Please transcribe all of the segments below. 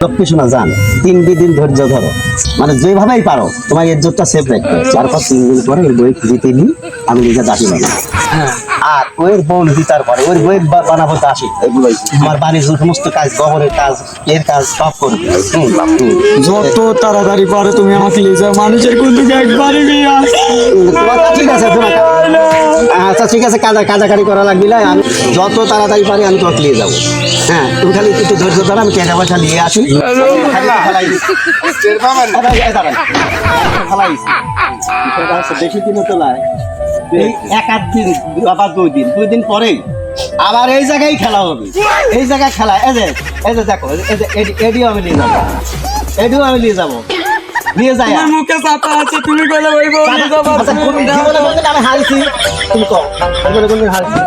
কিছু না জান 3 দিন ধৈর্য ধরো, মানে যেভাবেই পারো তোমার ইজ্জতটা সেফ রাখতে। 4-5 দিন পরে ওই বই জিতে নি আমি নিজে দাসী বানাবো। আর ওই বউ জিতার পরে ওই বই বানাবো দাসী। এগুলোই আমার বাণিজ্য সমস্ত কাজ, গহরের কাজ, এর কাজ সব করবে। যত তাড়াতাড়ি পারো তুমি আমাকে নিয়ে যাও, মানুষের কিন্তু একবারই বিয়ে। ঠিক আছে তোমার, আচ্ছা ঠিক আছে, কাজাকারি করা লাগবে না। আমি যত তাড়াতাড়ি পারি আমি তোমাকে নিয়ে যাবো। হ্যাঁ, তুমি খালি একটু ধৈর্য ধরো, আমি টাকা পয়সা নিয়ে আসি। বেশি দিনে তো নয়, এক আধ দিন আবার 2 দিন পরেই আবার এই জায়গায় খেলা হবে। এই জায়গায় খেলা, এই যে দেখো, এডিও আমি নিয়ে যাবো, এডিও আমি নিয়ে যাবো, নিয়ে যাই। আমার মুখে চাপা আছে, তুমি কইলে ওই বউ নিয়ে যাবো। আমি হারছি, তুমি কও হারছি।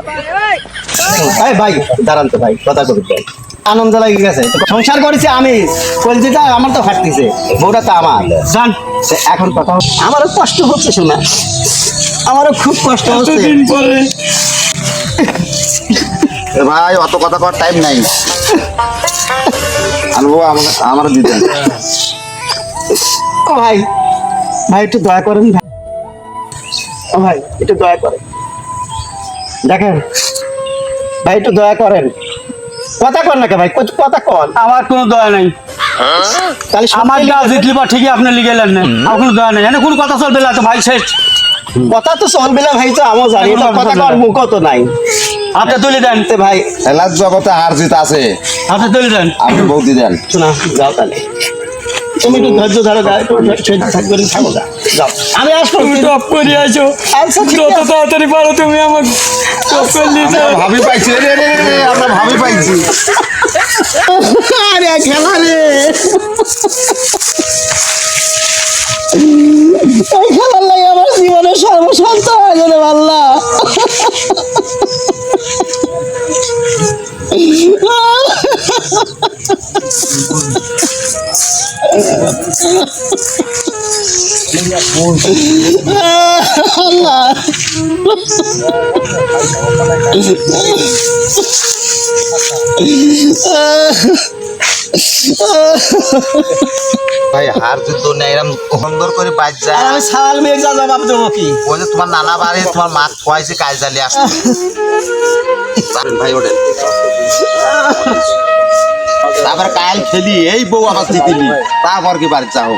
এই ভাই দাঁড়ান তো ভাই, কথা কবি আনন্দ লাগে গেছে। সংসার করেছি আমি, কলজিটা আমার তো ফাটতেছে, বউটা তো আমার জান। এখন কথা আমারও কষ্ট হচ্ছে, শোনা আমারও খুব কষ্ট হচ্ছে। দিন পরে ভাই অত কথা কর টাইম নাই, আনবো আমার দিতেন। ও ভাই, ভাই একটু দয়া করেন ভাই, ও ভাই একটু দয়া করেন, দেখেন ভাই একটু দয়া করেন। কথা কর না কে ভাই, কথা কর। আমার কোনো দয়া নাই, তাহলে আমার যা জিতলি বা ঠিকই আপনি লিগেলেন না, আমার কোনো দয়া নেই। এনে কোনো কথা চলবে না তো ভাই, শেষ কথা তো চলবে না ভাই, তো আমিও জানি না, কথা কর মুখ তো নাই। আপনি তুলে দেন তে ভাই খেলার জগতে হার জিত আছে, আপনি তুলে দেন। আপনি বৌদি দেন। শোনা যাও, তাহলে তুমি একটু ধৈর্য ধরো, থাকবে থাকো, যাও আমি আসবো। তুমি টপ করে আসো, আচ্ছা ঠিক যত আছে। তাড়াতাড়ি পারো তুমি আমাকে টপ করে নিয়ে যাও। আমরা ভাবি পাইছি রে, আমরা ভাবি পাইছি। আরে খেলা রে, এই খেলার লাগে আমার জীবনের সর্বশান্ত হয়ে গেল আল্লাহ। আল্লাহ ভাই হার জিত নেই, এরকম সুন্দর করে বাজ যায়। আমি সাল মেয়ে যা জবাব দেবো কি? ওই যে তোমার নানা বাড়ি তোমার মা খোয়াইছে কাজ জ্বালিয়ে আসছে। ভাই ওঠেন, তারপরে কাল খেলি এই বউ আবার জিতিলি, তারপর কি বাড়ি যাও।